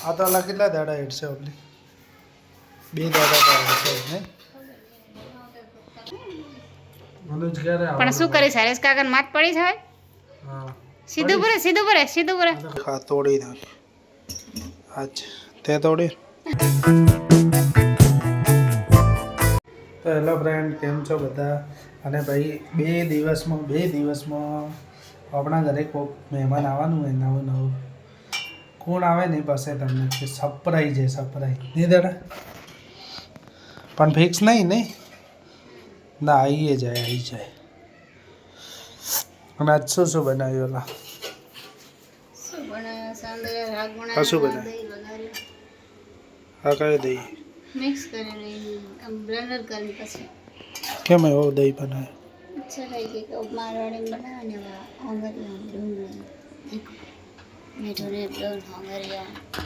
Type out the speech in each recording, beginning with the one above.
આ તો અલા કેટલા દાડા હેડશે ઓબલી 2 દાડા હેડશે ને મનુજ ક્યારે આવે પણ શું કરી સારેશ કાકા માત પડી છે હા સીધું પૂરે ખા તોડી નાખ આજ તે તોડી તો હેલો ફ્રેન્ડ કેમ છો બધા અને ભાઈ 2 દિવસમાં આપણા ઘરે કોઈક મહેમાન આવવાનું હોય નવું કોણ આવે ને પાસે તમને કે સરપ્રાઈઝ નહીં દાદા પણ ફિક્સ નહીં ના આવી જાય અને આજ શું બનાવ્યું ઓલા શું બનાવ્યું હા કયો દહીં મિક્સ કરીને બ્લેન્ડર કરીને પછી કેમ એવો દહીં બનાવ્યો અચ્છા થઈ ગઈ કે મારવાડી બનાવવાની હોંગરિયા ડુંગળી મીઠું ને હોંગરિયા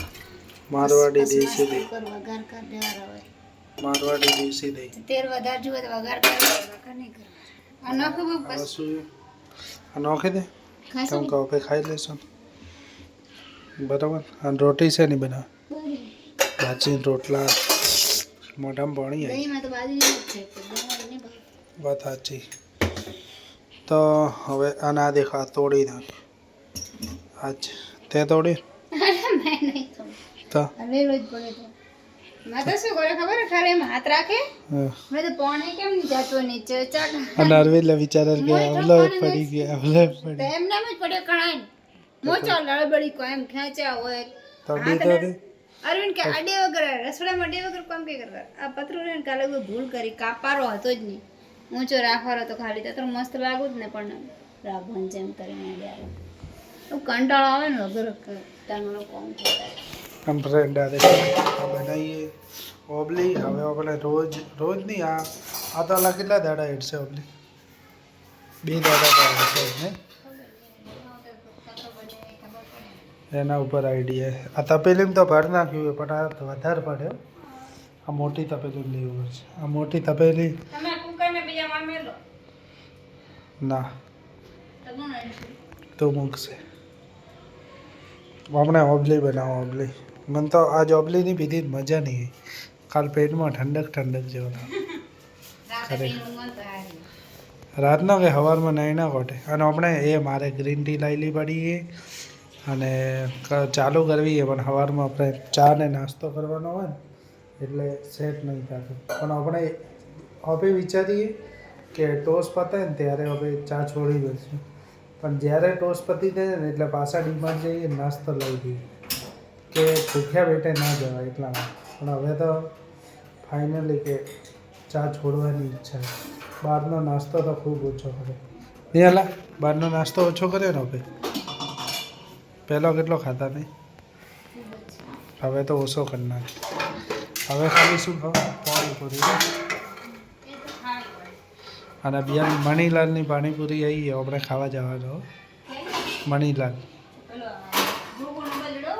મારવાડી દેશી દહીં વઘાર કરી દેવાનો હોય મારવાડી દેશી દહીં તેલ વધારે જોઈએ તો વઘાર કરી વઘાર નહીં કરવાનો અનોખું બસ નોખી દે તમે કહો કે ખાઈ લેશો બરાબર અને રોટી છે નહીં બનાવ ભાજી રોટલા મોઢામાં પાણી આવી દહીંમાં તો બાજરી જ છે વાત સાચી તો હવે આના દેખા તોડી નાખ આજ તે તોડી અરે મેં નહીં તો હલેલો જ પડે તો મેં તો શું કરે ખબર ખાલી એમ હાથ રાખે હા મેં તો પાણી કેમ નહીં જતો નીચે ચાક અને અરવિંદ વિચાર કે આવલો પડી ગયા તો એમને જ પડ્યો કણાઈ મોચો લળબડી કો એમ ખેંચ્યા હોય તોડી તો દે અરવિંદ કે આડે વગર રસોડામાં આડે વગર કામ કે કરવા આ પતરું ને કાલે કોઈ ભૂલ કરી કાપારો હતો જ નહીં ઊંચો રાખવાનો તો ખાલી તો મસ્ત લાગુ જ ને પણ રાભણ જેમ કરીને યાર તો કંટાળો આવે ને વગર ટાંગનો કોમ થાય हम फ्रेंड आ बनाइए ओबली હવે આપણે રોજ નહીં આ તો અલા કેટલા દાડા હેડશે ઓબલી 2 દાડા હેડશે ને એના ઉપર આઈડિયા આ તપેલીમાં તો ભર નાખ્યું પણ આ વધારે પડ્યો આ મોટી તપેલી લેવું છે આ મોટી તપેલી તમે કુકરને બીજા માં મેલો ના તમને તો મૂકશે આપણે ઓબલી બનાવો ઓબલી મને તો આજ ઓબલીની પીધી મજા નહીં કાલ પેટમાં ઠંડક જેવો રાતનો કે સવારમાં નહીં ના કોટે અને આપણે એ મારે ગ્રીન ટી લાવેલી પડી અને ચાલુ કરવી પણ સવારમાં આપણે ચા ને નાસ્તો કરવાનો હોય ને એટલે સેટ નહીં થતું પણ આપણે હવે વિચારીએ કે ટોસ પતે ને ત્યારે હવે ચા છોડી દઈશું પણ જ્યારે ટોસ પતી જાય ને એટલે પાછા ડીમાર્ટ જઈએ નાસ્તો લઈ દઈએ કે ભૂખ્યા પેટે ના જવાય એટલામાં પણ હવે તો ફાઇનલી કે ચા છોડવાની ઈચ્છા છે બહારનો નાસ્તો તો ખૂબ ઓછો કરે નહીં અલા બહારનો નાસ્તો ઓછો કર્યો ને હવે પહેલો કેટલો ખાતા નહીં હવે તો ઓછો કરનાર હવે ખાલી શું ખાવા પાણીપુરી અને બીજા મણીલાલની પાણીપુરી આવી આપણે ખાવા જવાનો મણીલાલ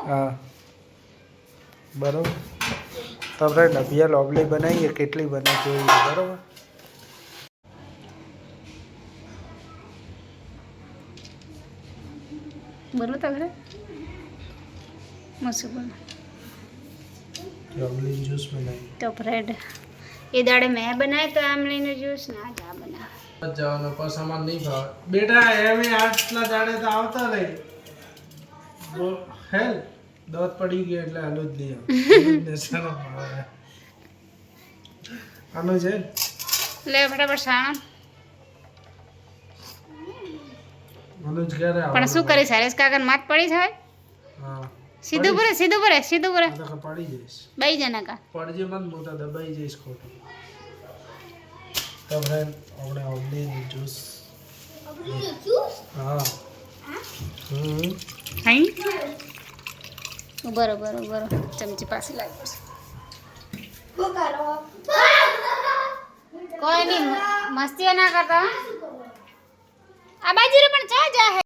હા બરાબર તો ફ્રેન્ડ અભિયા લોબલી બનાવીએ કેટલી બને જોઈએ બરાબર બરોબર તો ખરે મસ્ત બને લોબલી જ્યુસ બનાવી તો ફ્રેન્ડ એ દાડે મેં બનાવ્યો તો આમલીનો જ્યુસ ને આજ આ બનાવે જવાનો પણ સામાન નહીં ભાવે બેટા એમ આટલા દાડે તો આવતા નહીં હેલ દોત પડી ગઈ એટલે આલુ જ લઈ આનું છે લે ફટાફટ સાણ મનુજ ક્યારે આવે પણ શું કરી સારેશ કાકા માત પડી છે હા સીધું પૂરે તો પડી જઈશ બાઈ જના કા પડજે મત મોટા દબાઈ જઈશ ખોટું તો ફ્રેન્ડ આપણે ઓબલી જ્યુસ હા હાઈ બરોબર ચમચી પાસે લાગ્યો કોઈ નહીં મસ્તીઓ ના કરતા આ બાજુ પણ ચા જા હે